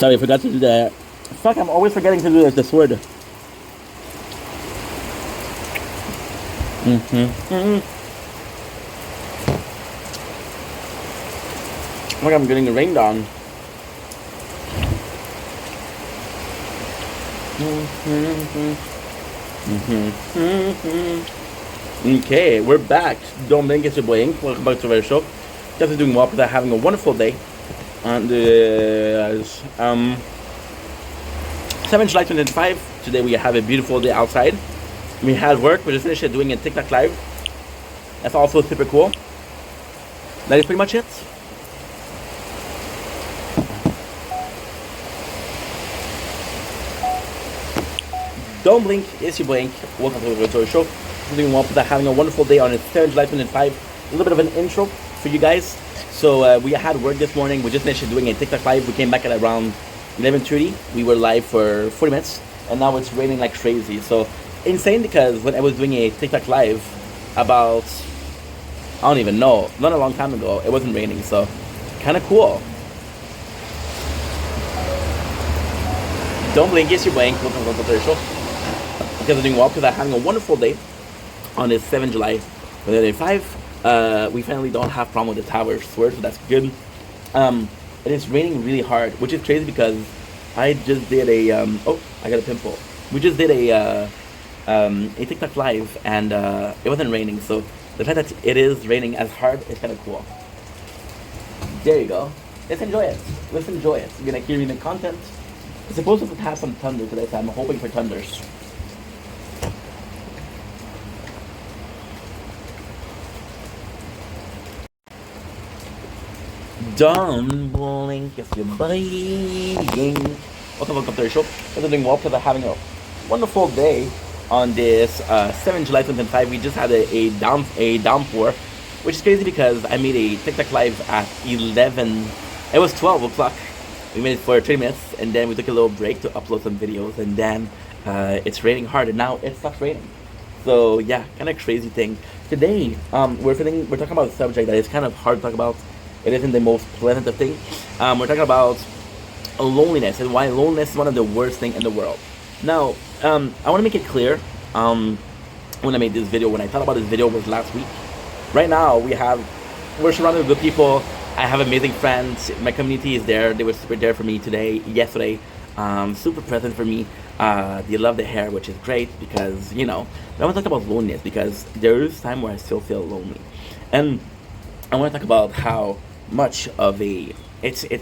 Sorry, I forgot to do that. Fuck, I'm always forgetting to do the sword. Look, I'm getting rained on. Okay, we're back. Don't blink, it's your boy Ink. Welcome back to our show. Just doing well, but having a wonderful day. On the 7th July 2025. Today we have a beautiful day outside. We had work, we just finished doing a TikTok live. That's also super cool. That is pretty much it. Don't blink, it's your boy Ink. Welcome to our show. Doing well, but having a wonderful day on the 3rd July 2025. A little bit of an intro for you guys. So we had work this morning. We just finished doing a TikTok live. We came back at around 11:30. We were live for 40 minutes, and now it's raining like crazy. So insane, because when I was doing a TikTok live about, I don't even know, not a long time ago, it wasn't raining. So kind of cool. Don't blink, it's your boy Ink. Welcome to the show. Because I'm doing well, because I'm having a wonderful day on this 7th July 2025. We finally don't have problem with the tower sword, so that's good. It is raining really hard, which is crazy because I just did a oh, I got a pimple. We just did a TikTok live, and it wasn't raining, so the fact that it is raining as hard is kind of cool. There you go. Let's enjoy it. Let's enjoy it. You're gonna hear me the content. It's supposed to have some thunder today, so I'm hoping for thunders. Don't blink if you're bleeding. Welcome to the show. We're doing well, because I'm having a wonderful day on this 7th July 2025. We just had a downpour, which is crazy because I made a TikTok live at 11. It was 12 o'clock. We made it for 30 minutes, and then we took a little break to upload some videos, and then it's raining hard, and now it stopped raining. So yeah, kind of crazy thing. Today, we're talking about a subject that is kind of hard to talk about. It isn't the most pleasant of things. We're talking about loneliness, and why loneliness is one of the worst things in the world. Now, I want to make it clear, when I made this video, when I thought about this video was last week. Right now, we're surrounded with good people. I have amazing friends. My community is there. They were super there for me yesterday. Super present for me. They love the hair, which is great, because, I want to talk about loneliness, because there is time where I still feel lonely. And I want to talk about how much of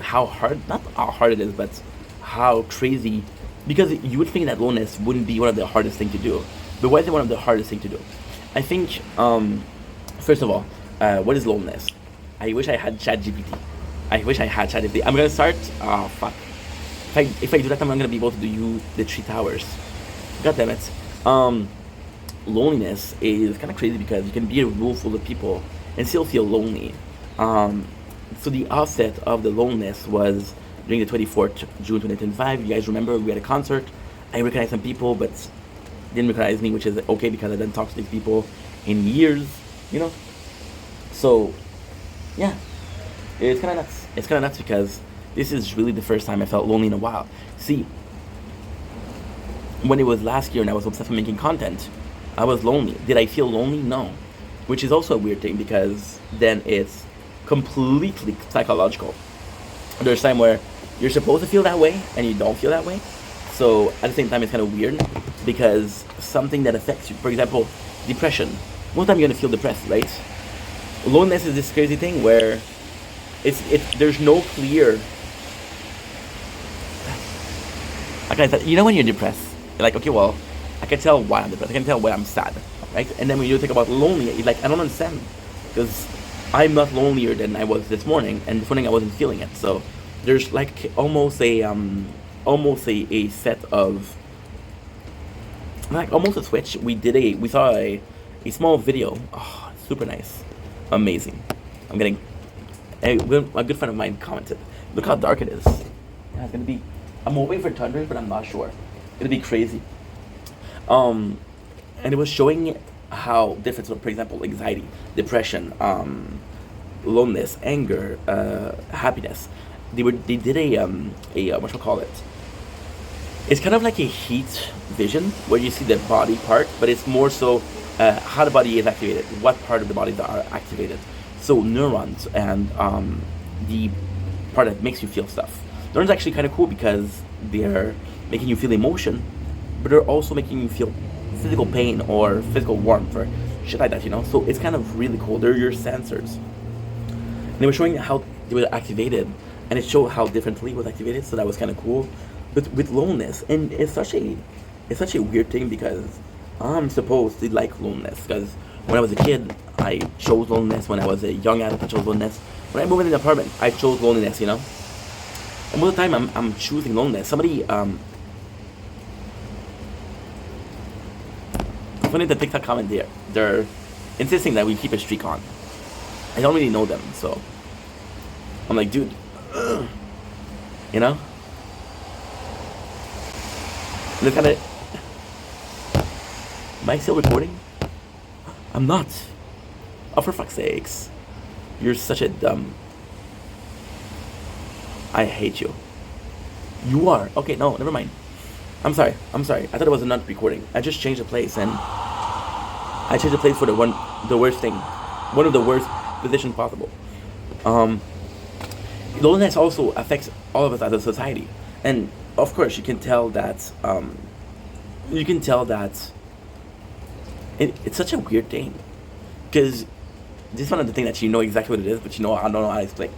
how hard, not how hard it is, but how crazy, because you would think that loneliness wouldn't be one of the hardest thing to do. But why is it one of the hardest thing to do? I think, first of all, what is loneliness? I wish I had ChatGPT. I'm gonna start. Oh fuck! If I do that, I'm not gonna be able to do the 3 towers. God damn it! Loneliness is kind of crazy, because you can be a room full of people and still feel lonely. So the offset of the loneliness was during the 24th June 2025. You guys remember we had a concert. I recognized some people, but didn't recognize me, which is okay, because I didn't talk to these people in years. So yeah, it's kind of nuts. It's kind of nuts, because this is really the first time I felt lonely in a while. See, when it was last year and I was obsessed with making content, I was lonely. Did I feel lonely? No. Which is also a weird thing, because then it's completely psychological. There's time where you're supposed to feel that way and you don't feel that way. So at the same time, it's kind of weird, because something that affects you, for example, depression. Most of the time you're gonna feel depressed, right? Loneliness is this crazy thing where there's no clear. Like when you're depressed, you're like, okay, well, I can tell why I'm depressed. I can tell why I'm sad, right? And then when you think about lonely, you're like, I don't understand, because I'm not lonelier than I was this morning, and this morning I wasn't feeling it. So there's like almost a set of, like almost a switch. We saw a small video. Oh, super nice, amazing. A good friend of mine commented, look how dark it is. Yeah, it's gonna be. I'm hoping for thunders, but I'm not sure. It's gonna be crazy. And it was showing how different, so for example, anxiety, depression, loneliness, anger, happiness, they did a what shall I call it? It's kind of like a heat vision where you see the body part, but it's more so how the body is activated, what part of the body that are activated. So neurons and the part that makes you feel stuff. Neurons are actually kind of cool because they're making you feel emotion, but they're also making you feel physical pain or physical warmth or shit like that, you know? So it's kind of really cool. They're your sensors. And they were showing how they were activated, and it showed how differently it was activated, so that was kind of cool. But with loneliness, and it's such a weird thing because I'm supposed to like loneliness because when I was a kid, I chose loneliness. When I was a young adult, I chose loneliness. When I moved in an apartment, I chose loneliness, you know? And most of the time, I'm choosing loneliness. Somebody, put in the TikTok comment there. They're insisting that we keep a streak on. I don't really know them, so I'm like, dude, you know? Look at it. Am I still recording? I'm not. Oh, for fuck's sakes. You're such a dumb. I hate you. You are. Okay, no, never mind. I'm sorry. I thought it was not recording. I just changed the place and I changed the place for the worst thing. One of the worst positions possible. Loneliness also affects all of us as a society. And of course you can tell that it's such a weird thing. Because this is one of the things that you know exactly what it is, but you know I don't know how to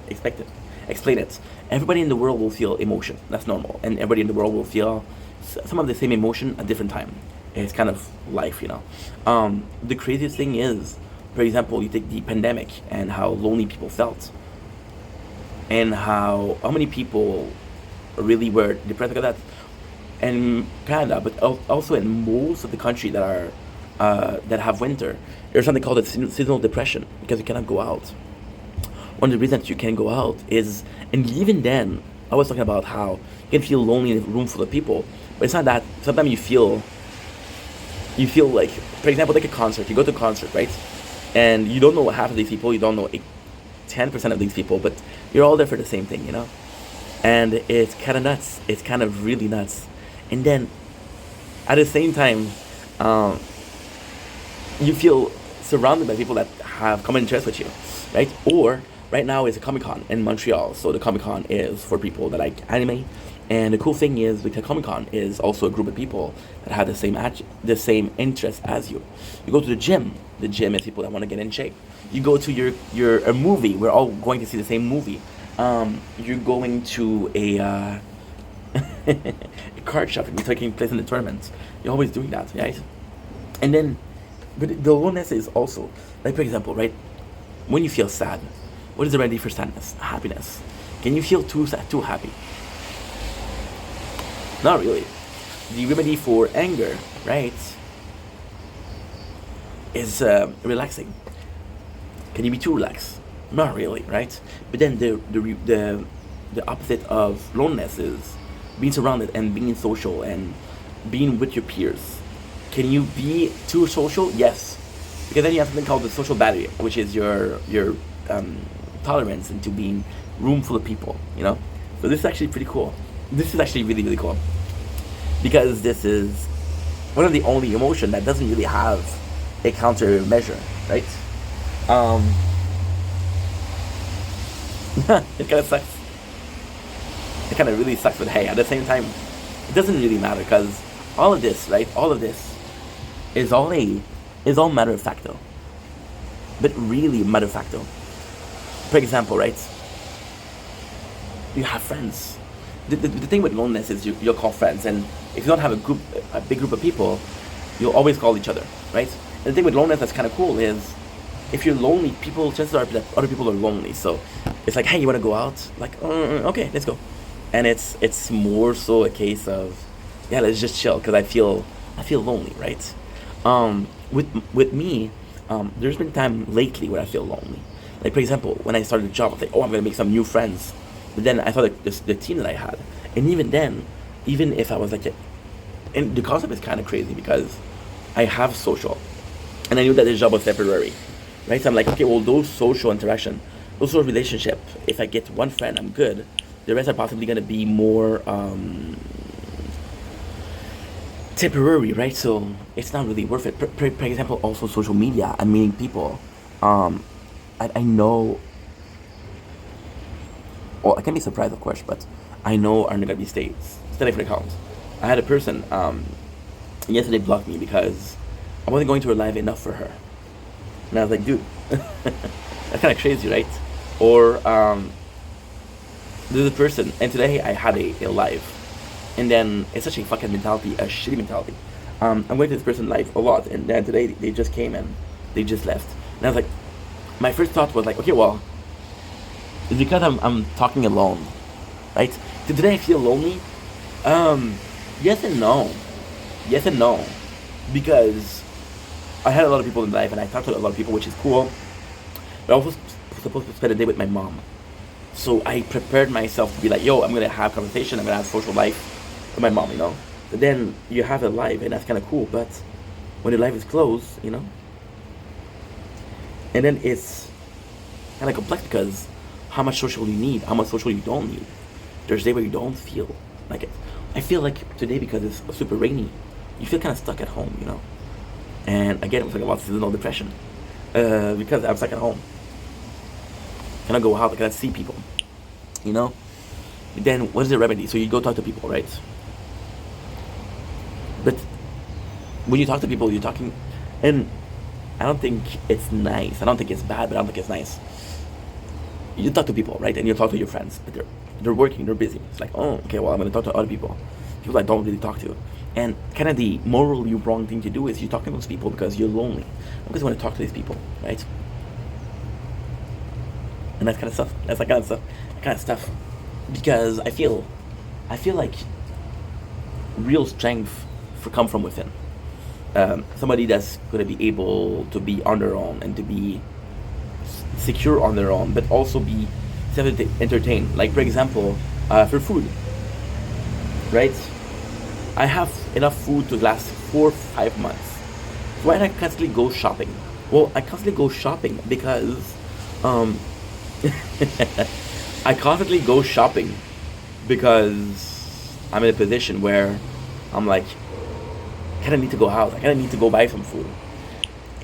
explain it. Everybody in the world will feel emotion. That's normal. And everybody in the world will feel some of the same emotion at different time. It's kind of life, you know. The craziest thing is, for example, you take the pandemic and how lonely people felt, and how many people really were depressed because of that. In Canada, but also in most of the country that have winter, there's something called a seasonal depression because you cannot go out. One of the reasons you can't go out is, and even then, I was talking about how you can feel lonely in a room full of people, but it's not that. Sometimes you feel like, for example, like a concert. You go to a concert, right? And you don't know half of these people. You don't know 10% of these people, but you're all there for the same thing, you know? And it's kind of nuts. It's kind of really nuts. And then, at the same time, you feel surrounded by people that have common interests with you, right? Or right now is a Comic-Con in Montreal. So the Comic-Con is for people that like anime. And the cool thing is, because Comic-Con is also a group of people that have the same interest as you. You go to the gym. The gym is people that want to get in shape. You go to a movie. We're all going to see the same movie. You're going to a card shop and you're taking place in the tournaments. You're always doing that, right? And then, but the loneliness is also, like for example, right? When you feel sad, what is the remedy for sadness? Happiness. Can you feel too sad, too happy? Not really. The remedy for anger, right, is relaxing. Can you be too relaxed? Not really, right? But then the opposite of loneliness is being surrounded and being social and being with your peers. Can you be too social? Yes, because then you have something called the social battery, which is your tolerance into being room full of people. You know, so this is actually pretty cool. This is actually really, really cool because this is one of the only emotion that doesn't really have a countermeasure, right? It kind of sucks. It kind of really sucks, but hey, at the same time, it doesn't really matter because all of this, right? All of this is all matter of facto, but really matter of facto. For example, right? You have friends. The thing with loneliness is you'll call friends, and if you don't have a big group of people, you'll always call each other, right? And the thing with loneliness that's kind of cool is, if you're lonely, chances are that other people are lonely. So it's like, hey, you want to go out? Like, okay, let's go. And it's more so a case of, yeah, let's just chill because I feel lonely, right? With me, there's been time lately where I feel lonely. Like for example, when I started a job, I was like, oh, I'm gonna make some new friends. But then I thought like the team that I had, and even then, even if I was like, and the concept is kind of crazy because I have social, and I knew that this job was temporary, right? So I'm like, okay, well, those social interaction, those social relationship, if I get one friend, I'm good. The rest are possibly gonna be more temporary, right? So it's not really worth it. For example, also social media. I'm meeting people. Um, I know. Well, I can be surprised, of course, but I know are not gonna be stay for accounts. I had a person yesterday blocked me because I wasn't going to her live enough for her, and I was like, dude, that's kind of crazy, right? Or there's a person, and today I had a live, and then it's such a fucking mentality, a shitty mentality. I'm going to this person live a lot, and then today they just came and they just left, and I was like, my first thought was like, okay, well, it's because I'm talking alone, right? Today I feel lonely. Yes and no, yes and no, because I had a lot of people in life, and I talked to a lot of people, which is cool. But I was supposed to spend a day with my mom. So I prepared myself to be like, yo, I'm gonna have conversation, I'm gonna have social life with my mom, you know. But then you have a life, and that's kind of cool. But when the life is closed, you know, and then it's kind of complex because how much social you need, how much social you don't need. There's a day where you don't feel like it. I feel like today because it's super rainy, you feel kind of stuck at home, you know. And again, it was like about seasonal depression because I'm stuck at home. Cannot go out, I cannot see people, you know. Then what is the remedy? So you go talk to people, right? But when you talk to people, you're talking, and I don't think it's nice. I don't think it's bad, but I don't think it's nice. You talk to people, right? And you talk to your friends, but they're working, they're busy. It's like, oh, okay, well, I'm gonna talk to other people I don't really talk to. And kind of the morally wrong thing to do is you talk to those people because you're lonely, not because you want to talk to these people, right? And that's kind of stuff. That's that kind of stuff. Because I feel like real strength come from within. Somebody that's gonna be able to be on their own and to be secure on their own, but also be self-entertained. Like for example, for food, right? I have enough food to last 4 or 5 months. Why do I constantly go shopping? Well, I constantly go shopping because I constantly go shopping because I'm in a position where I'm like, I kind of need to go out. I kind of need to go buy some food.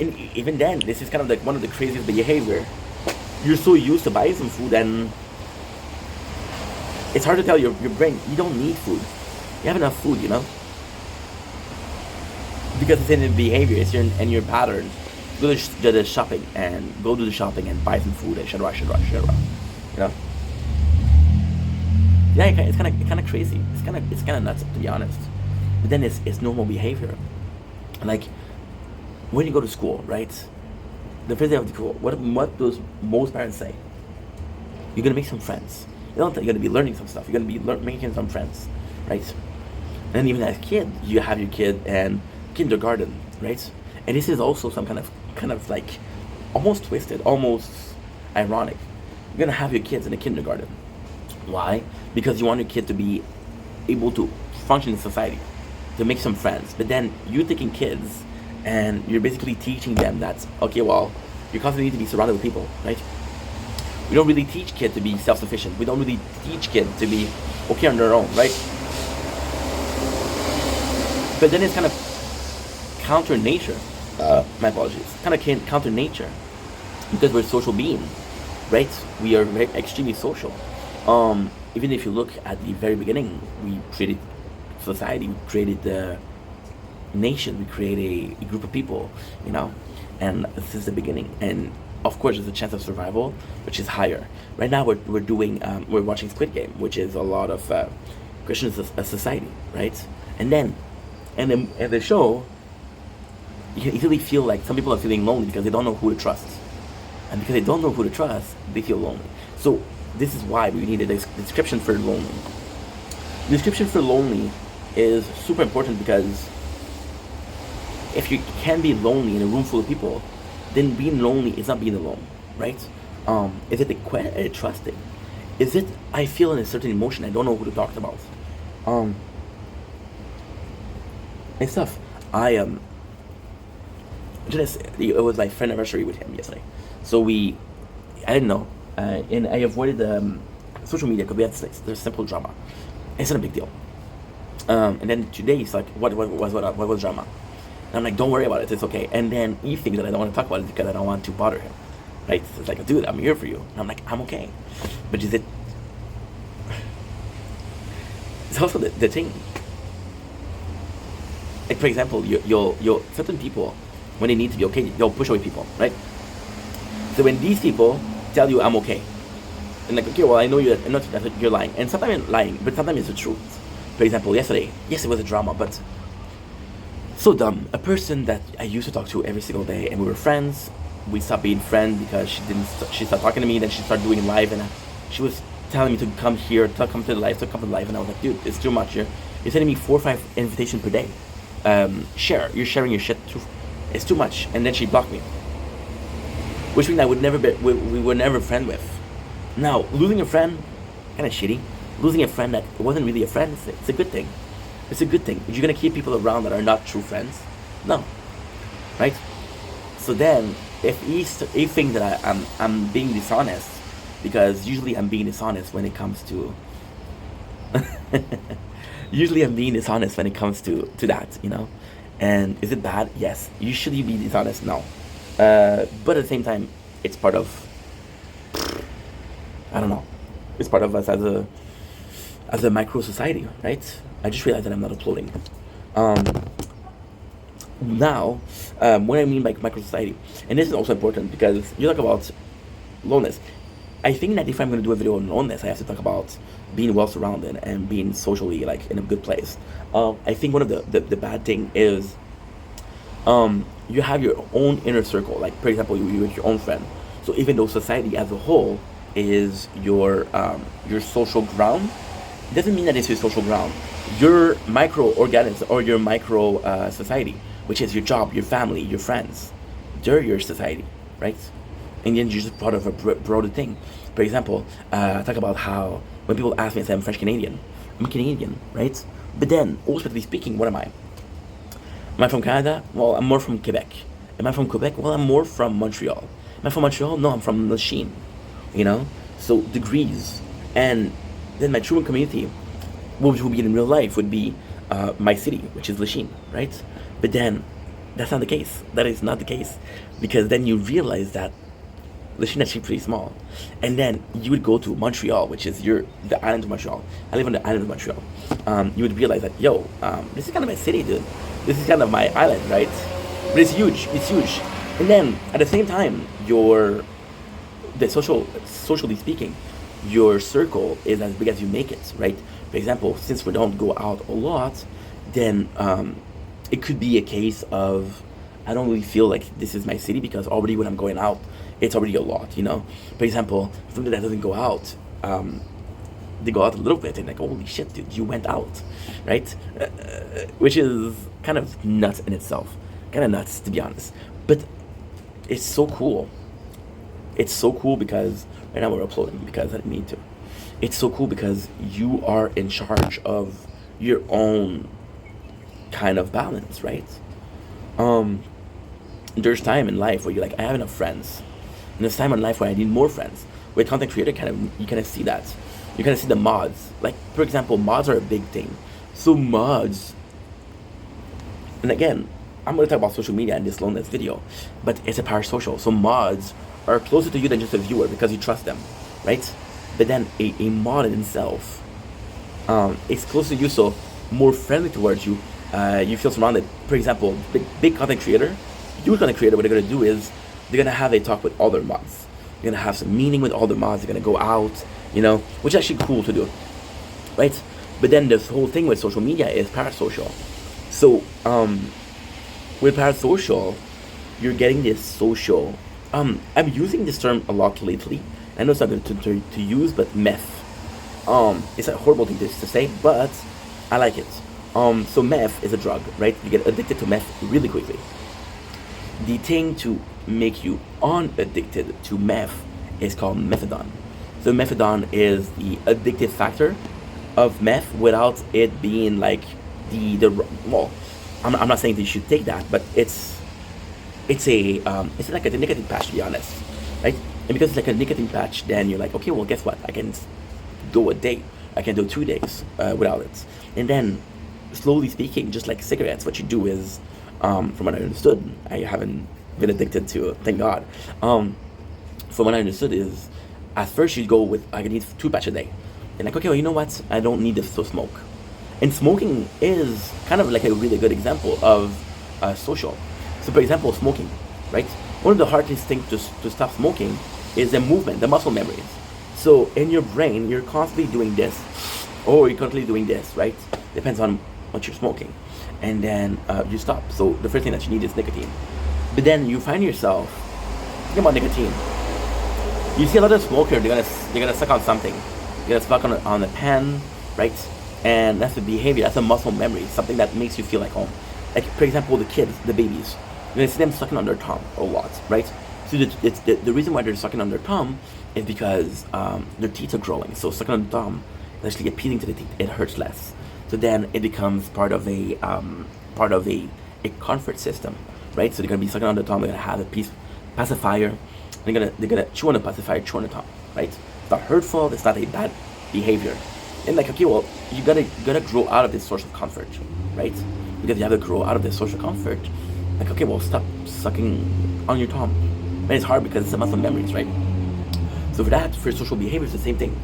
And even then, this is kind of like one of the craziest behavior. You're so used to buying some food, and it's hard to tell your brain you don't need food. You have enough food, you know, because it's in the behavior, it's in your pattern. Go to the shopping and go to the shopping and buy some food, etc. You know. Yeah, it's kind of crazy. It's kind of nuts, to be honest. But then it's normal behavior. Like when you go to school, right? The first day of the school, what does most parents say? You're gonna make some friends. You don't think you're gonna be learning some stuff. You're gonna be making some friends, right? And then even as a kid, you have your kid in kindergarten, right? And this is also some kind of like almost twisted, almost ironic. You're gonna have your kids in the kindergarten. Why? Because you want your kid to be able to function in society, to make some friends. But then you're taking kids and you're basically teaching them that, okay, well, you constantly need to be surrounded with people, right? We don't really teach kids to be self-sufficient. We don't really teach kids to be okay on their own, right? But then it's kind of counter nature. My apologies. Kind of counter nature because we're social beings, right? We are very extremely social. Even if you look at the very beginning, we created society, we created the nation, we created a group of people, you know, and since the beginning. And of course, there's a chance of survival, which is higher. Right now, we're watching Squid Game, which is a lot of Christian society, right? And then in the show, you can easily feel like some people are feeling lonely because they don't know who to trust, and because they don't know who to trust, they feel lonely. So this is why we need a description for lonely. The description for lonely is super important because if you can be lonely in a room full of people, then being lonely is not being alone, right? Is it trusting? Is it I feel in a certain emotion, I don't know who to talk about? And stuff. It was my friend anniversary with him yesterday, so I didn't know, and I avoided social media could be there's simple drama. It's not a big deal. And then today it's like, what was drama? And I'm like, don't worry about it, it's okay. And then he thinks that I don't want to talk about it because I don't want to bother him, right? So it's like, dude, I'm here for you. And I'm like, I'm okay. But is it? It's also the thing. Like for example, you'll certain people, when they need to be okay, they'll push away people, right? So when these people tell you I'm okay, and like, okay, well, I know you're lying, and sometimes you're lying, but sometimes it's the truth. For example, yesterday, yes, it was a drama, but so dumb. A person that I used to talk to every single day, and we were friends. We stopped being friends because she stopped talking to me. Then she started doing live, and she was telling me to come here, to come to the live, and I was like, dude, it's too much. You're sending me 4 or 5 invitations per day. You're sharing your shit too. It's too much. And then she blocked me, which means we were never friend with. Now losing a friend, kind of shitty. Losing a friend that wasn't really a friend, it's a good thing. It's a good thing. You're gonna keep people around that are not true friends. No, right? So then, if he thinks that I'm being dishonest, because usually I'm being dishonest when it comes to. Usually I'm being dishonest when it comes to that, you know. And is it bad? Yes. Usually be dishonest? No. But at the same time, it's part of. I don't know. It's part of us as a micro society, right? I just realized that I'm not uploading. Now, what I mean by micro society, and this is also important because you talk about loneliness. I think that if I'm going to do a video on loneliness, I have to talk about being well surrounded and being socially like in a good place. I think one of the bad thing is you have your own inner circle. Like for example, you with your own friend. So even though society as a whole is your social ground, it doesn't mean that it's your social ground. Your micro organism or your micro society, which is your job, your family, your friends, they're your society, right? And then you're just part of a broader thing. For example, talk about how when people ask me, I say I'm French Canadian. I'm Canadian, right? But then, ultimately speaking, what am I? Am I from Canada? Well, I'm more from Quebec. Am I from Quebec? Well, I'm more from Montreal. Am I from Montreal? No, I'm from Lachine. You know? So degrees. And then my true community, which would be in real life, would be my city, which is Lachine, right? But then, that's not the case. That is not the case. Because then you realize that Lachine is actually pretty small. And then you would go to Montreal, which is the island of Montreal. I live on the island of Montreal. You would realize that, this is kind of my city, dude. This is kind of my island, right? But it's huge. It's huge. And then, at the same time, socially speaking, your circle is as big as you make it, right? For example, since we don't go out a lot, then it could be a case of I don't really feel like this is my city because already when I'm going out, it's already a lot, you know? For example, somebody that doesn't go out, they go out a little bit and like, holy shit, dude, you went out, right? Which is kind of nuts in itself. Kind of nuts, to be honest. But it's so cool. It's so cool because right now we're uploading because I didn't need to. It's so cool because you are in charge of your own kind of balance, right? There's time in life where you're like, I have enough friends. And there's time in life where I need more friends. With content creator, you kind of see that. You kind of see the mods. Like, for example, mods are a big thing. So mods, and again, I'm going to talk about social media in this loneliness video, but it's a parasocial. So mods are closer to you than just a viewer because you trust them, right? But then a mod in itself is closer to you, so more friendly towards you. You feel surrounded. For example, big content creator, huge content creator, what they're going to do is they're going to have a talk with other mods. They're going to have some meeting with all the mods. They're going to go out, you know, which is actually cool to do, right? But then this whole thing with social media is parasocial. So with parasocial, you're getting this social. I'm using this term a lot lately. I know it's not good to use, but meth. It's a horrible thing to say, but I like it. So meth is a drug, right? You get addicted to meth really quickly. The thing to make you unaddicted to meth is called methadone. So methadone is the addictive factor of meth without it being like well, I'm not saying that you should take that, but it's like a nicotine patch, to be honest, right? And because it's like a nicotine patch, then you're like, okay, well, guess what? I can go a day. I can do 2 days without it. And then, slowly speaking, just like cigarettes, what you do is, from what I understood, I haven't been addicted to it, thank God. From what I understood is, at first you go with, I can eat 2 patch a day. And like, okay, well, you know what? I don't need this to smoke. And smoking is kind of like a really good example of social. So, for example, smoking, right? One of the hardest things to stop smoking is the movement, the muscle memories. So, in your brain, you're constantly doing this, or you're constantly doing this, right? Depends on what you're smoking. And then you stop. So, the first thing that you need is nicotine. But then you find yourself, think about nicotine. You see a lot of smokers, they're gonna suck on something. They're gonna suck on a pen, right? And that's a behavior, that's a muscle memory, something that makes you feel like home. Like, for example, the kids, the babies, you're gonna see them sucking on their tongue a lot, right? So the reason why they're sucking on their tongue is because their teeth are growing. So sucking on the tongue is actually appealing to the teeth. It hurts less. So then it becomes part of a comfort system, right? So they're gonna be sucking on the tongue. They're gonna have a pacifier. They're gonna chew on the pacifier, chew on the tongue, right? It's not hurtful. It's not a bad behavior. And like, okay, well, you gotta grow out of this source of comfort, right? Because you have to grow out of this social comfort. Like, okay, well, stop sucking on your tongue. And it's hard because it's a muscle memories, right? So for social behavior, it's the same thing.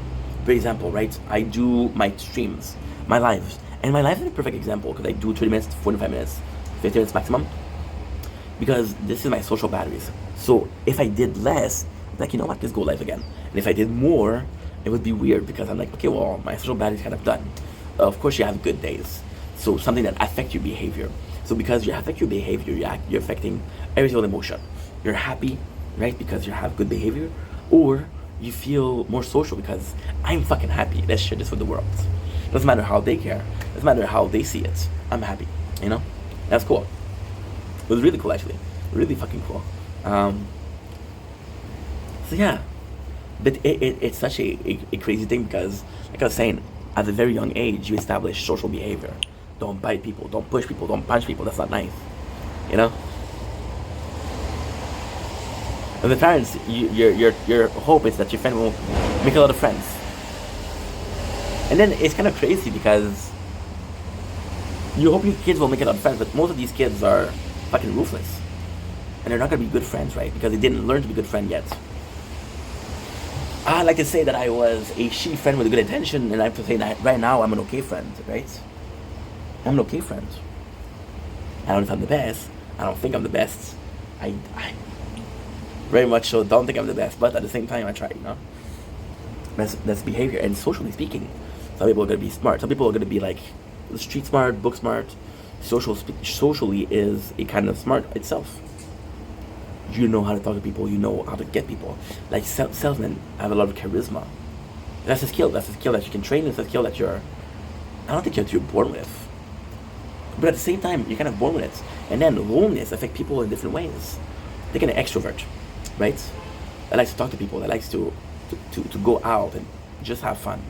For example, right, I do my streams, my lives. And my live is a perfect example because I do 20 minutes, 45 minutes, 50 minutes maximum. Because this is my social batteries. So if I did less, I'm like, you know what, let's go live again. And if I did more, it would be weird because I'm like, okay, well, my social battery's kind of done. Of course, you have good days. So something that affects your behavior. So because you affect your behavior, you're affecting every single emotion. You're happy, right, because you have good behavior, or you feel more social because I'm fucking happy. Let's share this with the world. Doesn't matter how they care. Doesn't matter how they see it. I'm happy. You know, that's cool. It was really cool, actually. Really fucking cool. So yeah, but it's such a crazy thing because, like I was saying, at a very young age, you establish social behavior. Don't bite people. Don't push people. Don't punch people. That's not nice. You know. And the parents, your hope is that your friend will make a lot of friends. And then it's kind of crazy because you hope your kids will make a lot of friends, but most of these kids are fucking ruthless. And they're not going to be good friends, right? Because they didn't learn to be good friend yet. I like to say that I was a shitty friend with a good intention, and I have to say that right now I'm an okay friend, right? I'm an okay friend. I don't know if I'm the best. I don't think I'm the best. I very much so don't think I'm the best, but at the same time I try, you know? That's behavior. And socially speaking, some people are going to be smart. Some people are going to be like street smart, book smart. Socially is a kind of smart itself. You know how to talk to people. You know how to get people. Like salesmen have a lot of charisma. That's a skill. That's a skill that you can train. It's a skill that I don't think you're born with. But at the same time, you're kind of born with it. And then loneliness affects people in different ways. They can extrovert, right? That likes to talk to people. That likes to go out and just have fun.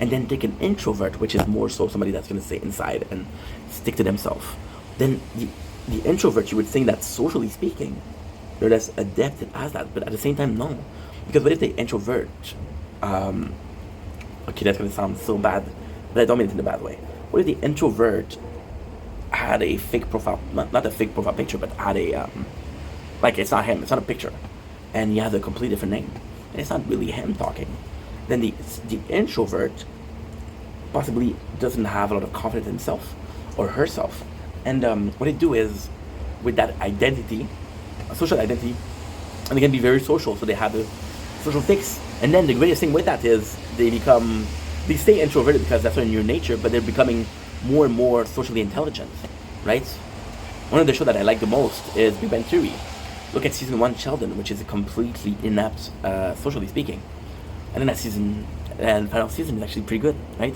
And then take an introvert, which is more so somebody that's going to stay inside and stick to themselves. Then the introvert, you would think that socially speaking, they're less adept as that, but at the same time, no. Because what if the introvert, okay, that's going to sound so bad, but I don't mean it in a bad way. What if the introvert had a fake profile, not a fake profile picture, but had a, like it's not him, it's not a picture, and he has a completely different name, and it's not really him talking. Then the introvert possibly doesn't have a lot of confidence in himself or herself. And what they do is, with that identity, a social identity, and they can be very social, so they have a social fix. And then the greatest thing with that is they stay introverted because that's in your nature, but they're becoming more and more socially intelligent, right? One of the shows that I like the most is Big Bang Theory. Look at season 1, Sheldon, which is a completely inept, socially speaking. And then that season, and final season is actually pretty good, right?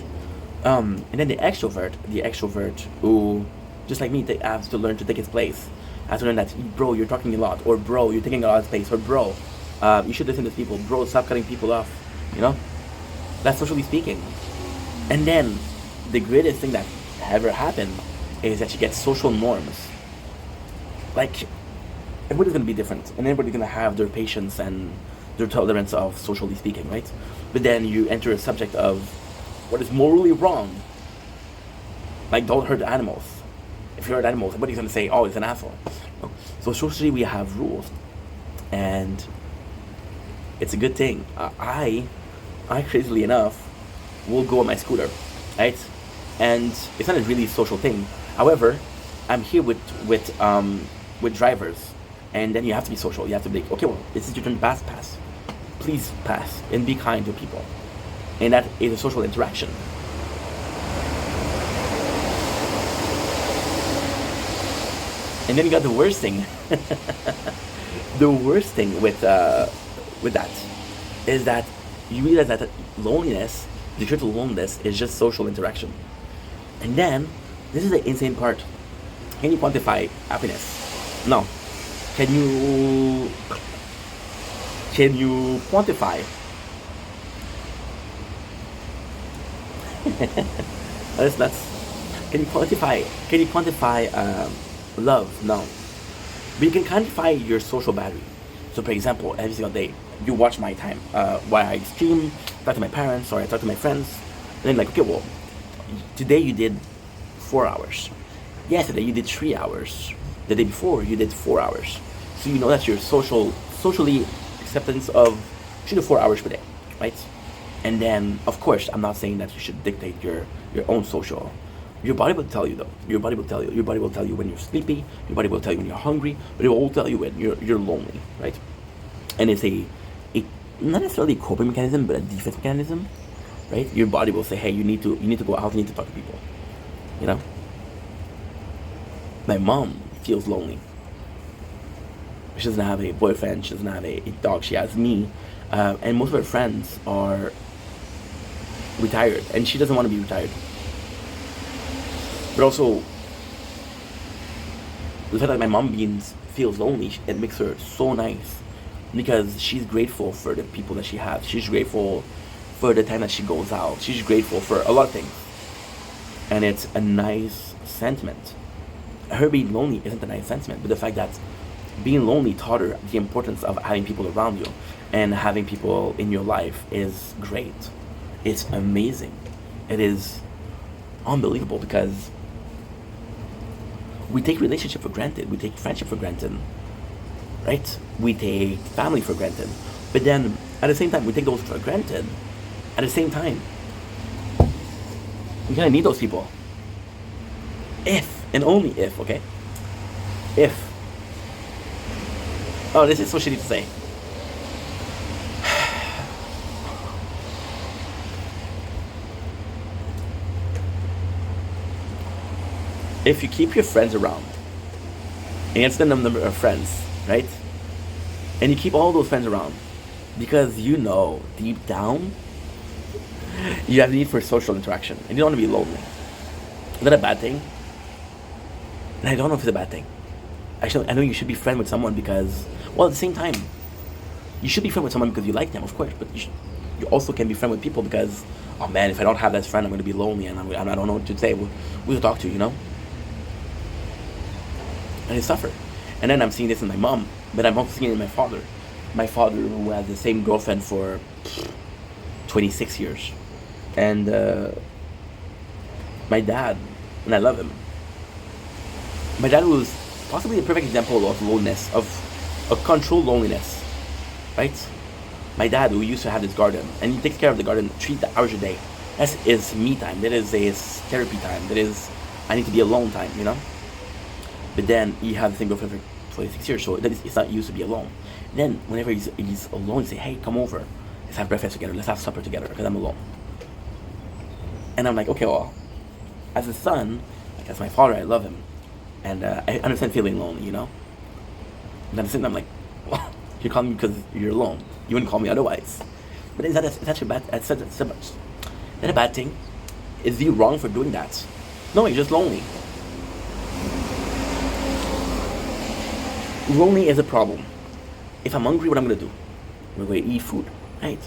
And then the extrovert who, just like me, has to learn to take his place. Has to learn that, bro, you're talking a lot, or bro, you're taking a lot of space, or bro, you should listen to people, bro, stop cutting people off, you know? That's socially speaking. And then the greatest thing that ever happened is that you get social norms. Like, everybody's gonna be different, and everybody's gonna have their patience and their tolerance of socially speaking, right? But then you enter a subject of what is morally wrong, like don't hurt animals. If you hurt animals, everybody's gonna say, "Oh, he's an asshole." So socially, we have rules, and it's a good thing. I crazily enough, will go on my scooter, right? And it's not a really social thing. However, I'm here with drivers, and then you have to be social. You have to be like, okay, well, this is your turn to pass. Please pass and be kind to people, and that is a social interaction. And then you got the worst thing. The worst thing with that is that you realize that loneliness, the truth of loneliness, is just social interaction. And then this is the insane part. Can you quantify happiness? No. Can you quantify? That's nuts. Can you quantify? Can you quantify love? No. But you can quantify your social battery. So, for example, every single day, you watch my time. While I stream, talk to my parents, or I talk to my friends. And then, like, okay, well, today you did 4 hours. Yesterday you did 3 hours. The day before you did 4 hours. So you know that's your socially acceptance of 3 to 4 hours per day, right? And then, of course, I'm not saying that you should dictate your own social. Your body will tell you though. Your body will tell you. Your body will tell you when you're sleepy. Your body will tell you when you're hungry. But it will tell you when you're lonely, right? And it's a not necessarily a coping mechanism, but a defense mechanism, right? Your body will say, hey, you need to go out. You need to talk to people. You know. My mom feels lonely. She doesn't have a boyfriend. She doesn't have a dog. She has me, and most of her friends are retired, and she doesn't want to be retired. But also, the fact that my mom feels lonely, it makes her so nice because she's grateful for the people that she has. She's grateful for the time that she goes out. She's grateful for a lot of things, and it's a nice sentiment. Her being lonely isn't a nice sentiment, but the fact that being lonely taught her the importance of having people around you and having people in your life is great. It's amazing. It is unbelievable because we take relationship for granted. We take friendship for granted, right? We take family for granted. But then at the same time, we take those for granted. At the same time, we kind of need those people. If, and only if, okay? If. Oh, this is so shitty to say. If you keep your friends around, and it's the number of friends, right? And you keep all those friends around because you know deep down you have a need for social interaction and you don't want to be lonely. Is that a bad thing? And I don't know if it's a bad thing. Actually, I know you should be friends with someone because, well, at the same time, you should be friends with someone because you like them, of course. But you also can be friends with people because, oh man, if I don't have that friend, I'm going to be lonely and I don't know what to say. Who to talk to, you know? And I suffer. And then I'm seeing this in my mom, but I'm also seeing it in my father. My father, who had the same girlfriend for 26 years. And my dad, and I love him. My dad was possibly a perfect example of loneliness, of a controlled loneliness, right? My dad, who used to have this garden, and he takes care of the garden 3 hours a day. That's his me time. That is his therapy time. That is, I need to be alone time, you know? But then he had the same girlfriend for 26 years, so it's not used to be alone. Then, whenever he's alone, he say, hey, come over. Let's have breakfast together. Let's have supper together, because I'm alone. And I'm like, okay, well, as a son, like as my father, I love him. And I understand feeling lonely, you know? And at the same time, I'm like, well, you're calling me because you're alone. You wouldn't call me otherwise. But is that a bad thing? Is he wrong for doing that? No, he's just lonely. Lonely is a problem. If I'm hungry, what I'm going to do? I'm going to eat food, right?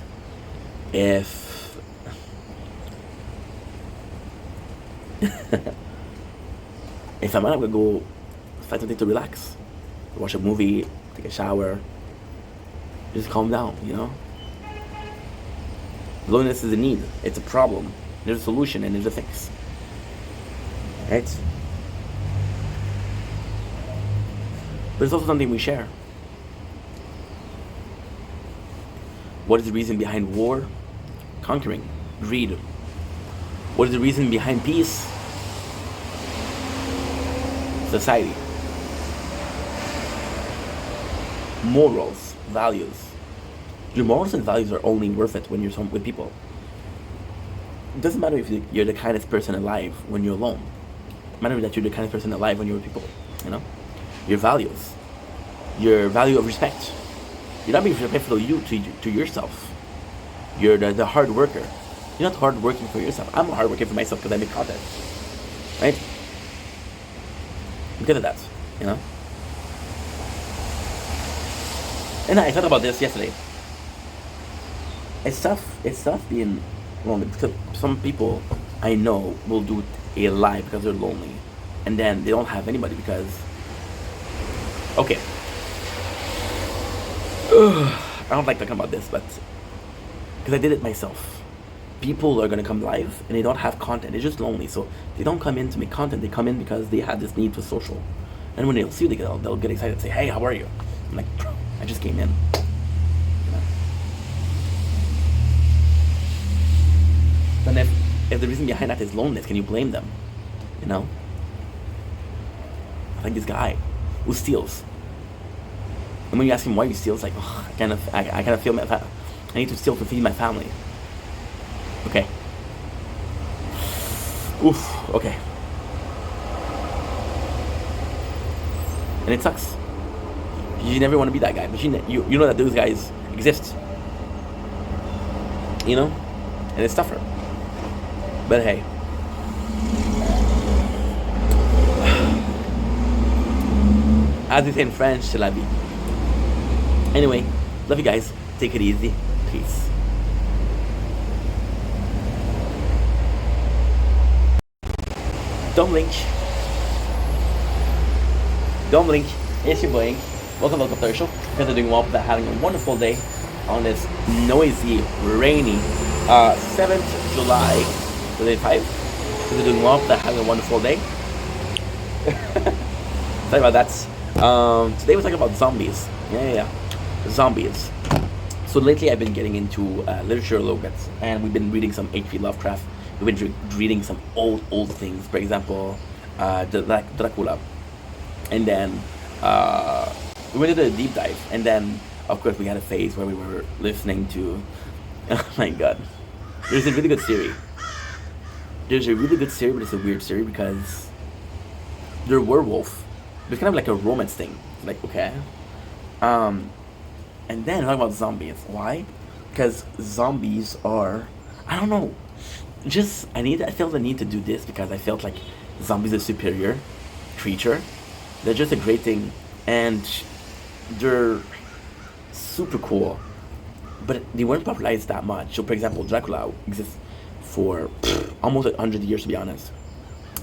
If I'm not, I'm going to go find something to relax. Watch a movie, take a shower, Just calm down, you know? Loneliness is a need. It's a problem. There's a solution and there's a fix. Right? But it's also something we share. What is the reason behind war? Conquering. Greed. What is the reason behind peace? Society. Morals. Values. Your morals and values are only worth it when you're with people. It doesn't matter if you're the kindest person alive when you're alone. It matters that you're the kindest person alive when you're with people. You know? Your values. Your value of respect. You're not being respectful to yourself. You're the hard worker. You're not hard working for yourself. I'm hard working for myself because I make content. Right? Because of that. You know? And I thought about this yesterday. It's tough being lonely because some people I know will do a live because they're lonely, and then they don't have anybody because. Okay. I don't like talking about this, but because I did it myself. People are gonna come live and they don't have content. They're just lonely, so they don't come in to make content. They come in because they have this need for social, and when they'll see you, they'll get excited and say, "Hey, how are you?" I'm like, I just came in. Then if the reason behind that is loneliness, can you blame them? You know? I think this guy who steals. And when you ask him why he steals, like, oh, I kind of feel I need to steal to feed my family. Okay. Oof. Okay. And it sucks. You never want to be that guy, but you know that those guys exist. You know, and it's tougher. But hey, as we say in French, c'est la vie. Anyway, love you guys. Take it easy. Peace. Don't blink. Don't blink. It's your boy. Welcome to the show. You guys are doing well, but having a wonderful day on this noisy, rainy 7th July 2005. You guys are doing well, but having a wonderful day. Sorry about that. Today we're talking about zombies. Yeah. Zombies. So lately I've been getting into literature a little bit, and we've been reading some H.P. Lovecraft. We've been reading some old things. For example, Dracula. And then we went into a deep dive, and then of course we had a phase where we were listening to, oh my god, there's a really good series. There's a really good series, but it's a weird series because they're werewolf. It's kind of like a romance thing. It's like, okay. And then talking about zombies. Why? Because zombies are, I don't know. I felt the need to do this because I felt like zombies are superior creature. They're just a great thing, and they're super cool. But they weren't popularized that much. So, for example, Dracula exists for almost 100 years, to be honest.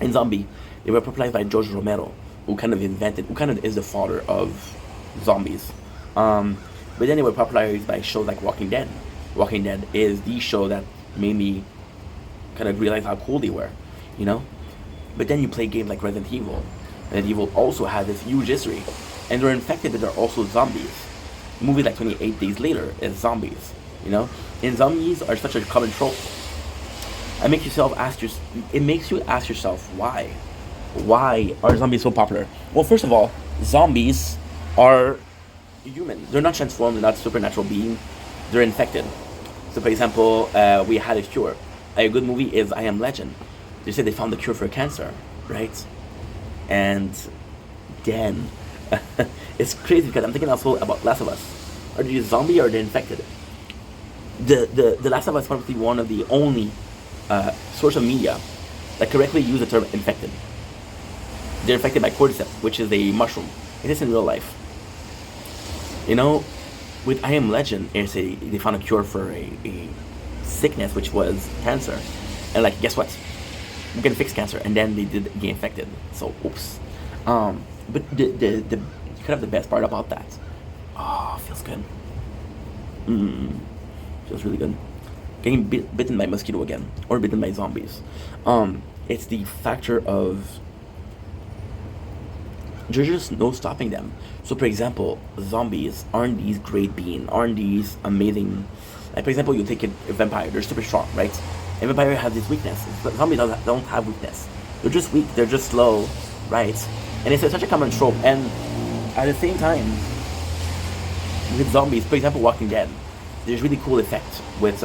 And zombie, they were popularized by George Romero, who kind of is the father of zombies. But then they were popularized by shows like Walking Dead. Walking Dead is the show that made me kind of realize how cool they were, you know? But then you play games like Resident Evil. Resident Evil also has this huge history. And they're infected, but they're also zombies. Movies like 28 Days Later is zombies, you know? And zombies are such a common trope. It makes you ask yourself, why? Why are zombies so popular? Well, first of all, zombies are human. They're not transformed, they're not supernatural beings. They're infected. So, for example, we had a cure. A good movie is I Am Legend. They said they found the cure for cancer, right? And then it's crazy because I'm thinking also about Last of Us. Are they a zombie or are they infected? The Last of Us is probably one of the only source of media that correctly use the term infected. They're infected by cordyceps, which is a mushroom. It is in real life. You know, with I Am Legend, they found a cure for a sickness, which was cancer. And like, guess what? We can fix cancer. And then they did get infected. So, oops. But the kind of the best part about that, feels good. Feels really good. Getting bitten by mosquito again, or bitten by zombies. It's the factor of there's just no stopping them. So, for example, zombies aren't these great beings, aren't these amazing. Like, for example, you take a vampire, they're super strong, right? And vampire has this weakness. But zombies don't have weakness. They're just weak, they're just slow, right? And it's such a common trope. And at the same time, with zombies, for example, Walking Dead, there's really cool effect with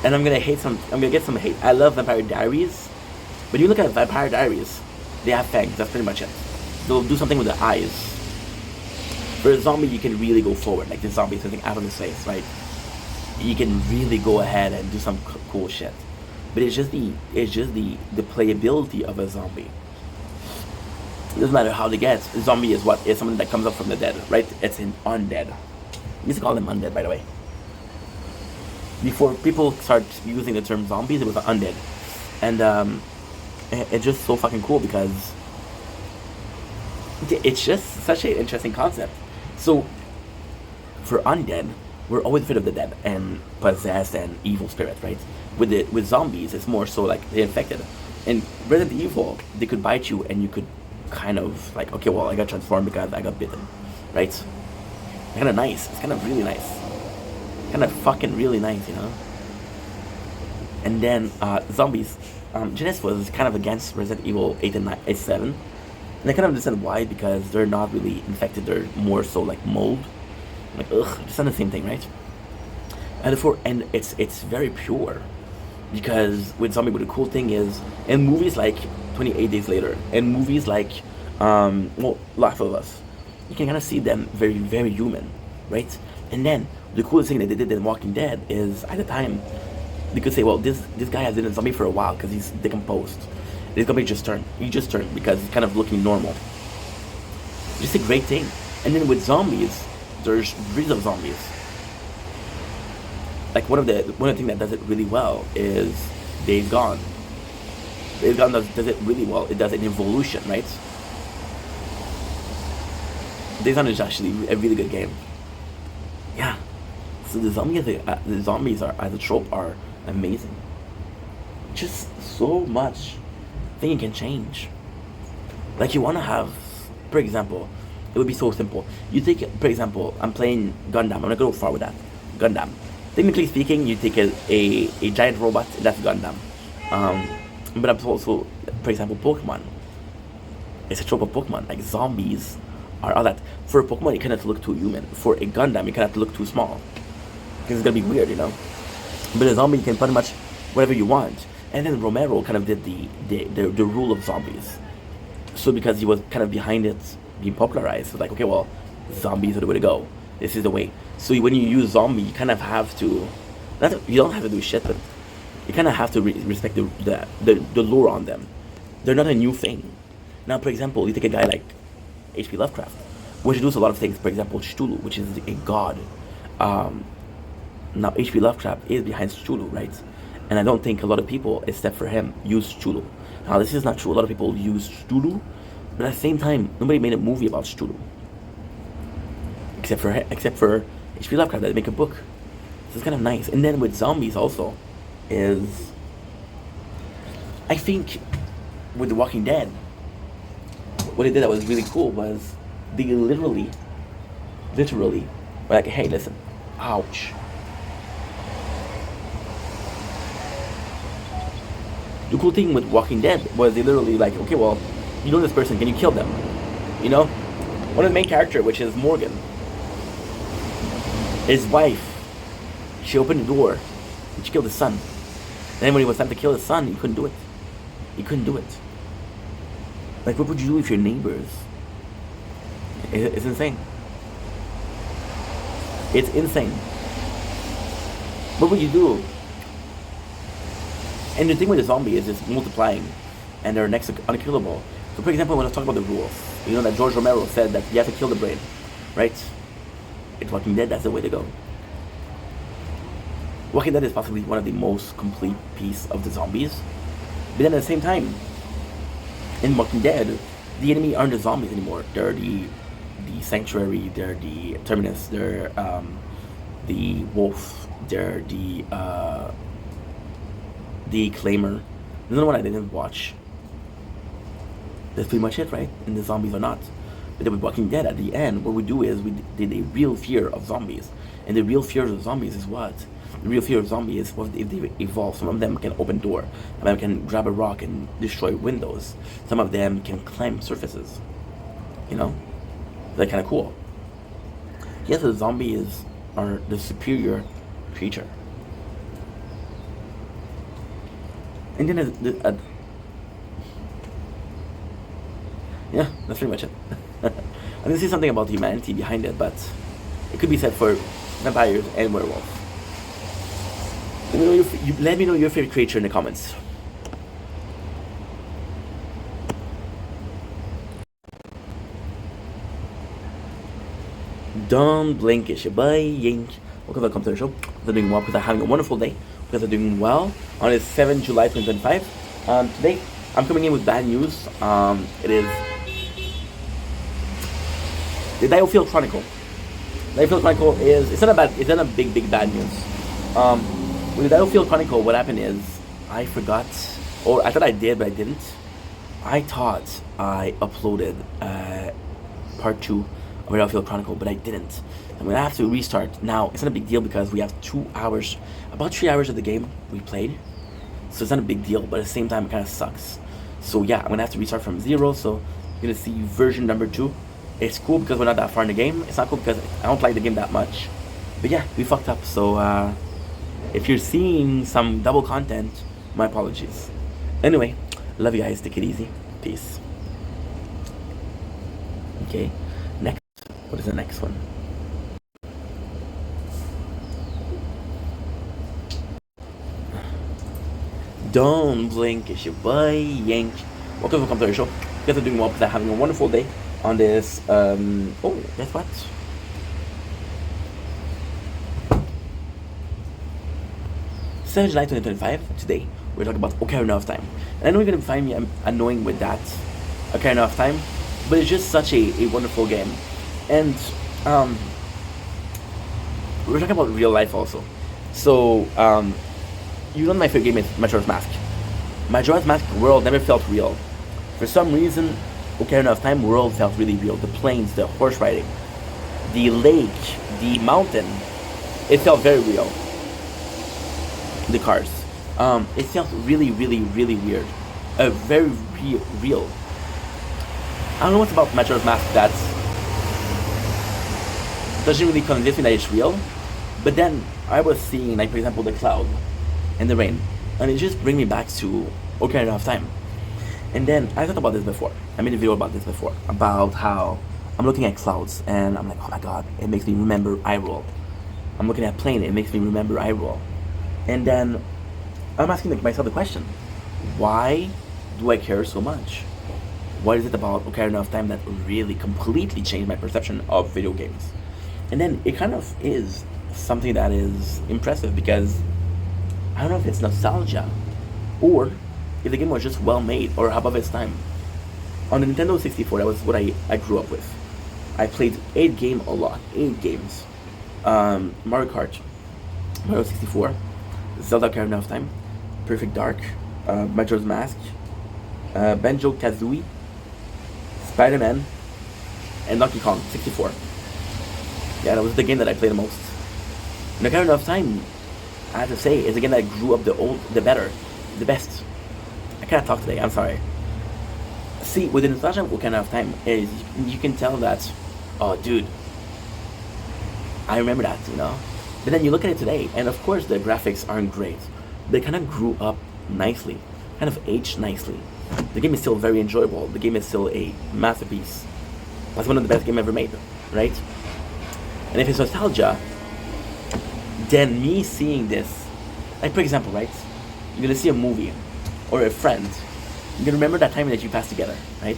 and I'm gonna get some hate. I love Vampire Diaries, but you look at Vampire Diaries, they have fangs. That's pretty much it. They'll do something with their eyes. For a zombie, you can really go forward. Like this zombie, something out of his face, right? You can really go ahead and do some cool shit. But it's just the playability of a zombie. It doesn't matter how they get. A zombie is what is something that comes up from the dead, right? It's an undead. We used to call them undead, by the way. Before people start using the term zombies, it was undead, and it's just so fucking cool because it's just such an interesting concept. So for undead, we're always afraid of the dead and possessed and evil spirits, right? With zombies, it's more so like they're infected. In Resident Evil, they could bite you and you could kind of like, okay, well, I got transformed because I got bitten, right? It's kind of nice. It's kind of really nice. Kind of fucking really nice, you know? And then zombies. Genesis was kind of against Resident Evil 8 and 9, 8, 7. And I kind of understand why, because they're not really infected, they're more so like mold. Like, ugh, just not the same thing, right? And it's very pure. Because with zombie, but the cool thing is, in movies like 28 Days Later, and movies like, Last of Us, you can kind of see them very, very human, right? And then, the coolest thing that they did in Walking Dead is, at the time, they could say, well, this guy has been a zombie for a while because he's decomposed. This zombie just turned. He just turned because he's kind of looking normal. Just a great thing. And then with zombies, there's breeds of zombies. Like one of the things that does it really well is Days Gone. Days Gone does it really well. It does an evolution, right? Days Gone is actually a really good game. Yeah. So the zombies are as a trope are amazing. Just so much thing can change. Like you wanna have, for example, it would be so simple. You take, for example, I'm playing Gundam. I'm not gonna go far with that. Gundam. Technically speaking, you take a giant robot, that's Gundam. But I'm also, for example, Pokemon. It's a trope of Pokemon. Like zombies are all that. For a Pokemon, you cannot look too human. For a Gundam, you cannot look too small. Because it's gonna be weird, you know? But a zombie, you can pretty much whatever you want. And then Romero kind of did the rule of zombies. So because he was kind of behind it being popularized, so like, okay, well, zombies are the way to go. This is the way. So when you use zombie, you kind of have to, you don't have to do shit, but you kind of have to respect the lore on them. They're not a new thing. Now, for example, you take a guy like H.P. Lovecraft, who introduced a lot of things. For example, Cthulhu, which is a god. Now, H.P. Lovecraft is behind Cthulhu, right? And I don't think a lot of people, except for him, use Cthulhu. Now, this is not true. A lot of people use Cthulhu, but at the same time, nobody made a movie about Cthulhu. Except for H.P. Lovecraft, that make a book. So it's kind of nice. And then with zombies also, is I think with The Walking Dead, what they did that was really cool was they literally were like, hey, listen, ouch. The cool thing with Walking Dead was they literally like, okay, well, you know this person, can you kill them? You know? One of the main characters, which is Morgan, his wife, she opened the door and she killed his son. And then when it was time to kill his son, he couldn't do it. He couldn't do it. Like, what would you do if your neighbors? It's insane. It's insane. What would you do? And the thing with the zombie is it's multiplying, and they're next to unkillable. So, for example, when I talk about the rules, you know that George Romero said that you have to kill the brain, right? It's Walking Dead, that's the way to go. Walking Dead is possibly one of the most complete piece of the zombies. But then at the same time, in Walking Dead, the enemy aren't the zombies anymore. They're the sanctuary, they're the terminus, they're the wolf, they're the claimer. Another one I didn't watch. That's pretty much it, right? And the zombies are not. But then with Walking Dead, at the end, what we do is we did a real fear of zombies. And the real fear of zombies is what? The real fear of zombies is what if they evolve. Some of them can open door. Some of them can grab a rock and destroy windows. Some of them can climb surfaces. You know? They're kind of cool. Yes, the zombies are the superior creature. And then yeah, that's pretty much it. I didn't see something about the humanity behind it, but it could be said for vampires and werewolves. Let me know your favorite creature in the comments. Don't blink, it's your boy Yink. Welcome to the show. They're doing well because they're having a wonderful day. Because they're doing well on this 7th July 2025. Today, I'm coming in with bad news. It is the Diofield Chronicle. Diofield Chronicle it's not a big bad news. With the Diofield Chronicle, what happened is I forgot, or I thought I did, but I didn't. I thought I uploaded part 2 of the Diofield Chronicle, but I didn't. I'm gonna have to restart. Now, it's not a big deal because we have 2 hours, about 3 hours of the game we played. So it's not a big deal, but at the same time, it kind of sucks. So yeah, I'm gonna have to restart from 0. So you're gonna see version number 2. It's cool because we're not that far in the game. It's not cool because I don't like the game that much. But yeah, we fucked up. So if you're seeing some double content, my apologies. Anyway, love you guys. Take it easy. Peace. Okay, next. What is the next one? Don't blink, it's your boy Yank. Welcome to the show. You guys are doing well because I'm having a wonderful day on this. Oh, guess what? July 2025. Today, we're talking about Ocarina of Time. And I know you're gonna find me annoying with that Ocarina of Time, but it's just such a wonderful game. And we're talking about real life also. So, you know my favorite game is Majora's Mask. Majora's Mask world never felt real. For some reason, Ocarina of Time world felt really real. The plains, the horse riding, the lake, the mountain, it felt very real. The cars. It felt really weird. Very real. I don't know what's about Majora's Mask that doesn't really convince me that it's real. But then I was seeing, like, for example, the cloud and the rain, and it just bring me back to Ocarina of Time. And then I thought about this before. I made a video about this before, about how I'm looking at clouds and I'm like, oh my god, it makes me remember Hyrule. I'm looking at plane, it makes me remember Hyrule. And then I'm asking myself the question, why do I care so much? What is it about Ocarina of Time that really completely changed my perception of video games? And then it kind of is something that is impressive because I don't know if it's nostalgia or if the game was just well made or above its time. On the Nintendo 64, that was what I grew up with. I played 8 games a lot. 8 games. Mario Kart, Mario 64, Zelda Ocarina of Time, Perfect Dark, Majora's Mask, Banjo-Kazooie, Spider-Man, and Donkey Kong 64. Yeah, that was the game that I played the most. And Ocarina of Time, I have to say, is a game that grew up the better, the best. I can't talk today, I'm sorry. See, with the nostalgia of Ocarina of Time, is you can tell that, oh dude, I remember that, you know? But then you look at it today, and of course the graphics aren't great. They kind of grew up nicely, kind of aged nicely. The game is still very enjoyable. The game is still a masterpiece. That's one of the best games ever made, right? And if it's nostalgia, then me seeing this, like for example, right? You're gonna see a movie or a friend. You can remember that time that you passed together, right?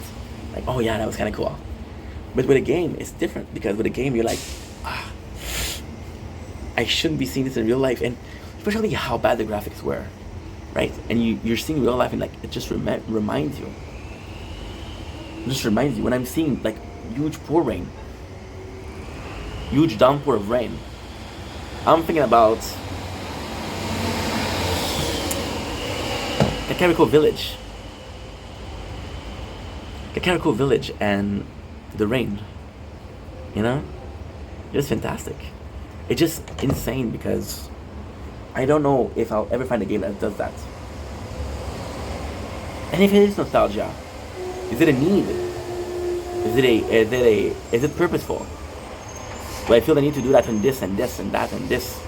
Like, oh yeah, that was kind of cool. But with a game, it's different because with a game, you're like, I shouldn't be seeing this in real life, and especially how bad the graphics were, right? And you're seeing real life, and like it just reminds you. It just reminds you when I'm seeing like huge pour rain, huge downpour of rain. I'm thinking about Kakariko Village. Kakariko Village and the rain. You know? It's fantastic. It's just insane because I don't know if I'll ever find a game that does that. And if it is nostalgia, is it a need? Is it purposeful? Do I feel the need to do that and this and this and that and this?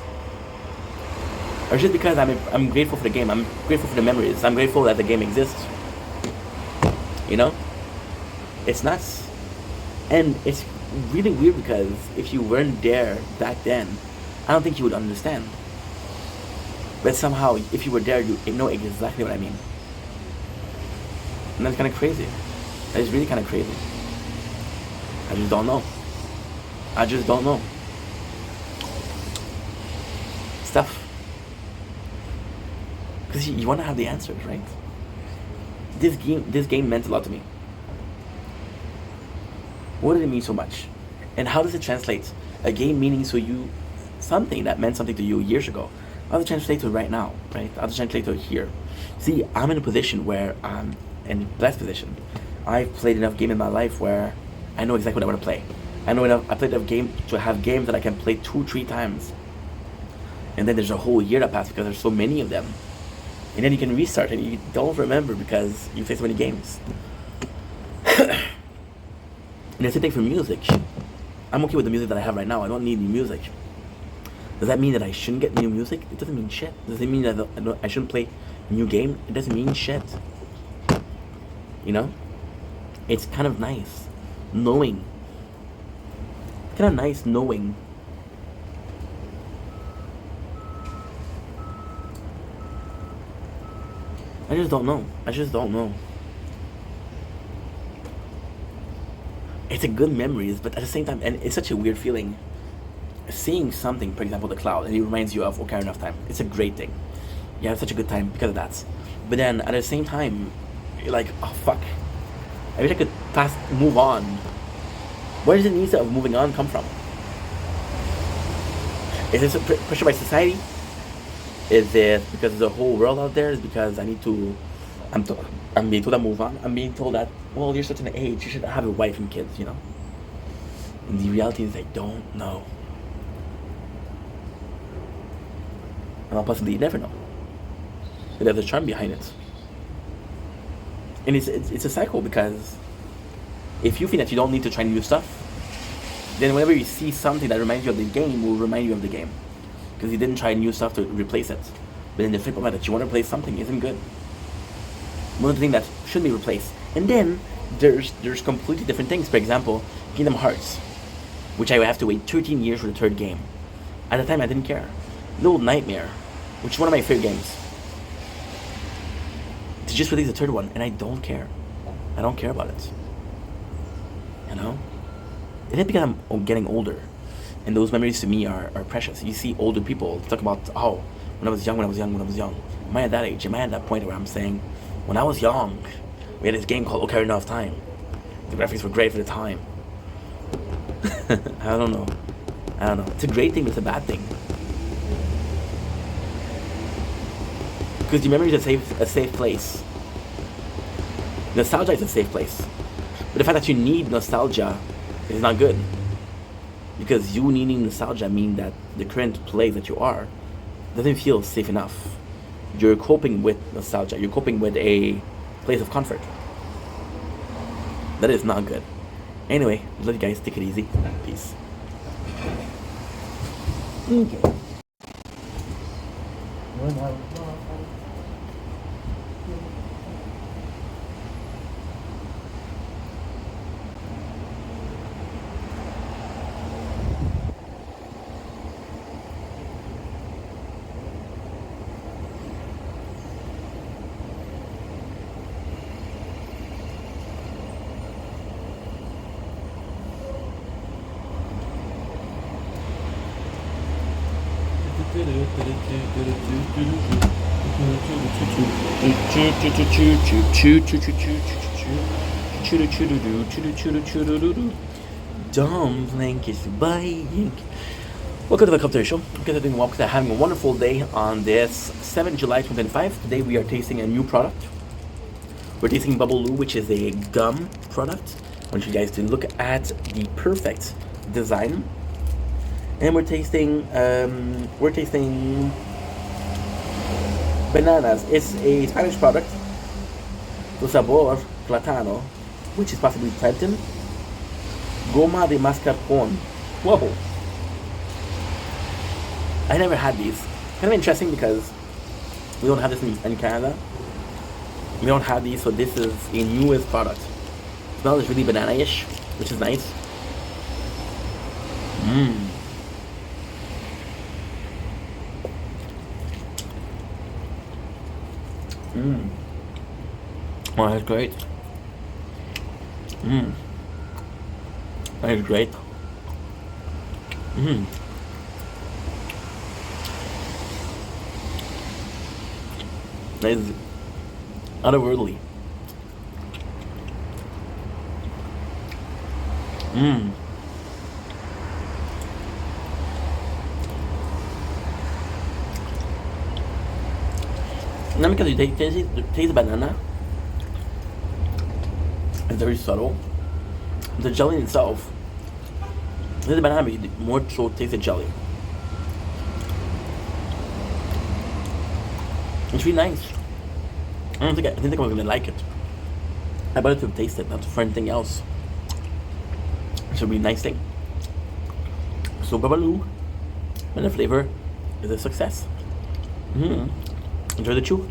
Or just because I'm grateful for the game, I'm grateful for the memories, I'm grateful that the game exists. You know? It's nuts. And it's really weird because if you weren't there back then, I don't think you would understand. But somehow, if you were there, you know exactly what I mean. And that's kind of crazy. That is really kind of crazy. I just don't know. I just don't know. Stuff. Because you want to have the answers, right? This game meant a lot to me. What did it mean so much? And how does it translate? A game meaning to you something that meant something to you years ago. How does it translate to right now, right? How does it translate to here? See, I'm in a position where I'm in a blessed position. I've played enough game in my life where I know exactly what I want to play. I know enough. I played enough game to have games that I can play 2-3 times. And then there's a whole year that passed because there's so many of them. And then you can restart and you don't remember because you play so many games. And the same thing for music. I'm okay with the music that I have right now. I don't need new music. Does that mean that I shouldn't get new music? It doesn't mean shit. Does it mean that I shouldn't play a new game? It doesn't mean shit. You know? It's kind of nice knowing. Kind of nice knowing. I just don't know. I just don't know. It's a good memories, but at the same time, and it's such a weird feeling. Seeing something, for example, the cloud, and it reminds you of Ocarina of Time. It's a great thing. You have such a good time because of that. But then at the same time, you're like, oh fuck. I wish I could move on. Where does the need of moving on come from? Is this a pressure by society? Is it because there's a whole world out there? Is it because I need to? I'm being told to move on. I'm being told that, well, you're such an age, you should have a wife and kids, you know. And the reality is, I don't know. And possibly you never know. But there's a charm behind it. And it's a cycle because if you think that you don't need to try new stuff, then whenever you see something that reminds you of the game, will remind you of the game. Because you didn't try new stuff to replace it. But in the flip of it, that you want to replace something isn't good. One of the things that should be replaced. And then there's completely different things. For example, Kingdom Hearts, which I would have to wait 13 years for the third game. At the time, I didn't care. Little Nightmare, which is one of my favorite games. To just release the third one, and I don't care. I don't care about it. You know? And it's because I'm getting older. And those memories to me are precious. You see older people talk about, oh, when I was young. Am I at that age? Am I at that point where I'm saying, when I was young, we had this game called Ocarina of Time. The graphics were great for the time. I don't know. It's a great thing, but it's a bad thing. Because the memory is a safe place. Nostalgia is a safe place. But the fact that you need nostalgia is not good. Because you needing nostalgia means that the current place that you are doesn't feel safe enough. You're coping with nostalgia. You're coping with a place of comfort. That is not good. Anyway, love you guys. Take it easy. Peace. Okay. Dumpling is buying. Welcome to the Culture Show. Because doing well, because having a wonderful day on this 7th July 2025. Today we are tasting a new product. We're tasting Bubbaloo, which is a gum product. I want you guys to look at the perfect design. And we're tasting bananas. It's a Spanish product. The sabor platano, which is possibly plantain. Goma de mascarpone. Whoa. I never had these. Kind of interesting because we don't have this in Canada. We don't have these, so this is a newest product. It smells really banana-ish, which is nice. Mmm. Mmm. Oh, that's great. Mmm. That is great. Mmm. That is otherworldly. Mmm. Not because you taste the banana. It's very subtle. The jelly itself, the banana, but you more so taste the jelly. It's really nice. I didn't think I was gonna like it. I bought it to taste it, not for anything else. It's a really nice thing. So Bubbaloo, and the flavor is a success. Enjoy the chew.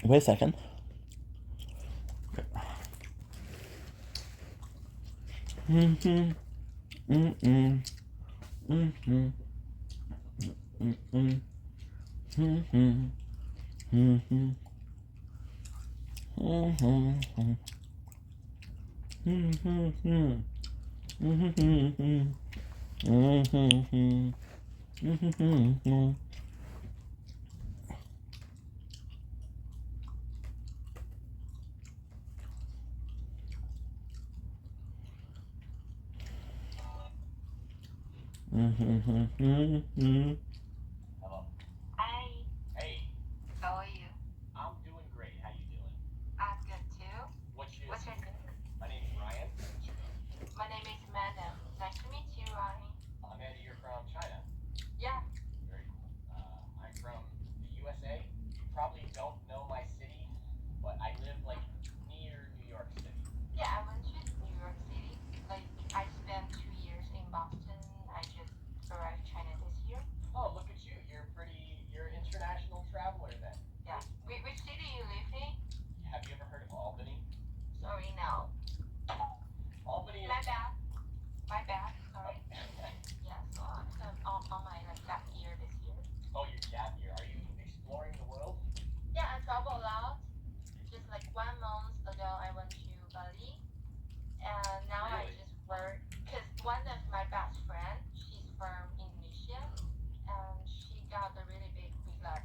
Wait a second. Hello. Hi. Hey. How are you? I'm doing great. How you doing? I'm good too. What's your name? My name's Ryan. What's your name? My name is Amanda. Nice to meet you, Ryan. Amanda, you're from China. Yeah. Very cool. I'm from the USA. You probably don't know my city, but I live like near New York City. Yeah, I went to New York City. Like I spent 2 years in Boston. I just arrived China this year. Oh, look at you. You're an international traveler then. Yeah. Which city you live in? Have you ever heard of Albany? Sorry, no. Albany is... My bad. My bad. Sorry. Yeah, so I'm on my like gap year this year. Oh, your gap year. Are you exploring the world? Yeah, I travel a lot. Just like 1 month ago, I went to Bali. And now I Really? just work. Because one of my best friends, she's from Indonesia. And she got a really big visa.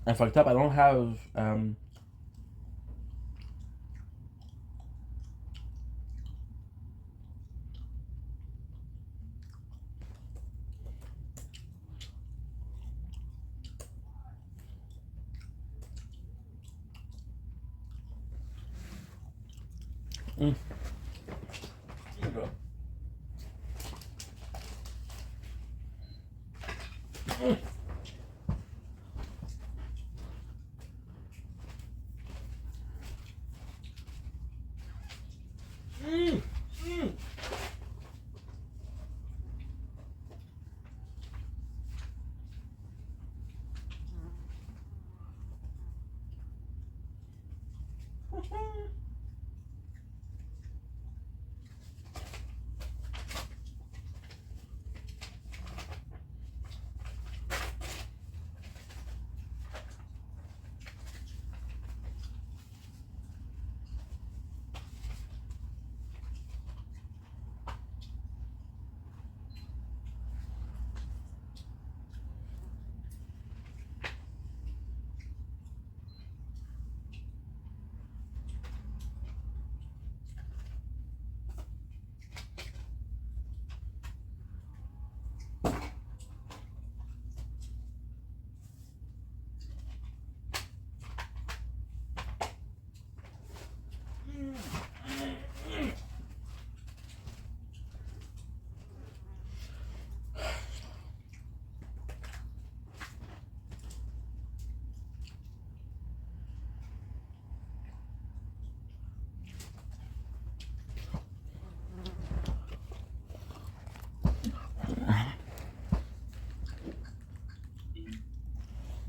I fucked up. I don't have Mm. Okay. Mm. Mm. Mm.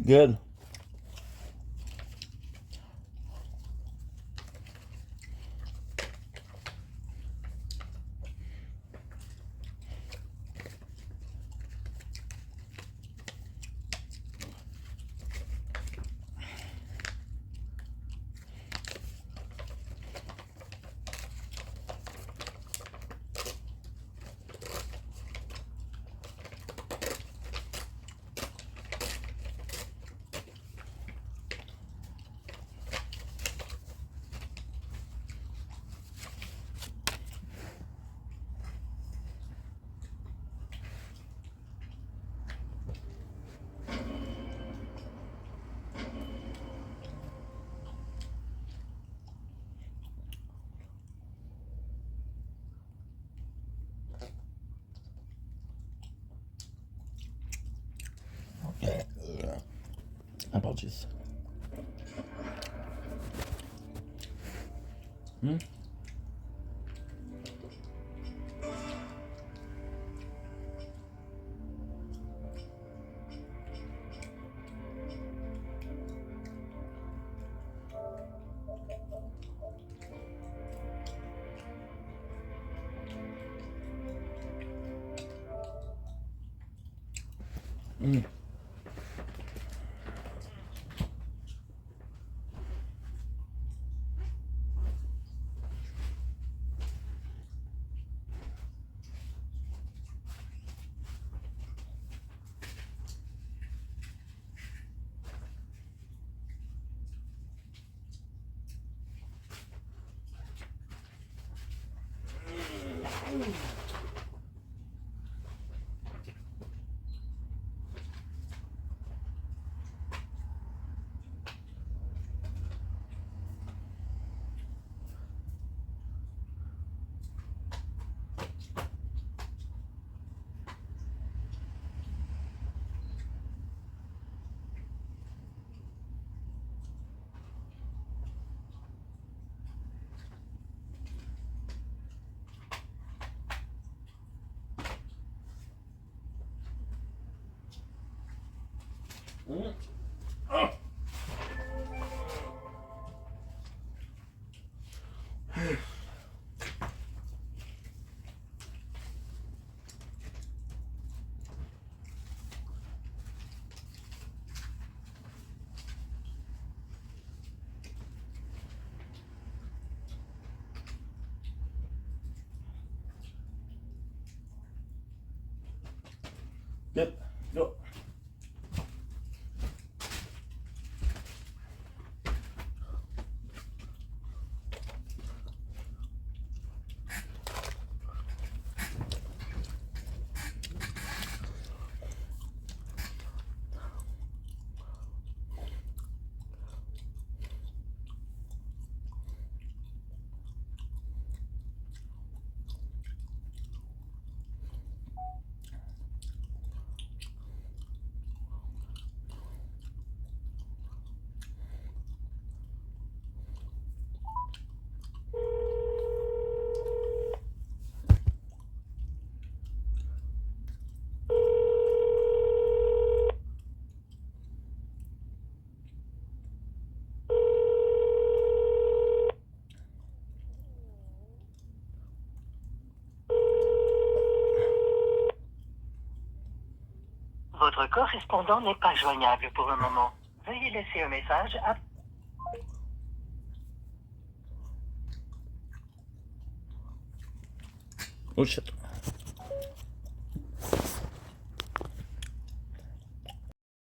Good. Apologies. Hmm? Mm. Mm. Oh. Yep. Go. Votre correspondant n'est pas joignable pour le moment. Veuillez laisser un message après. Oh shit.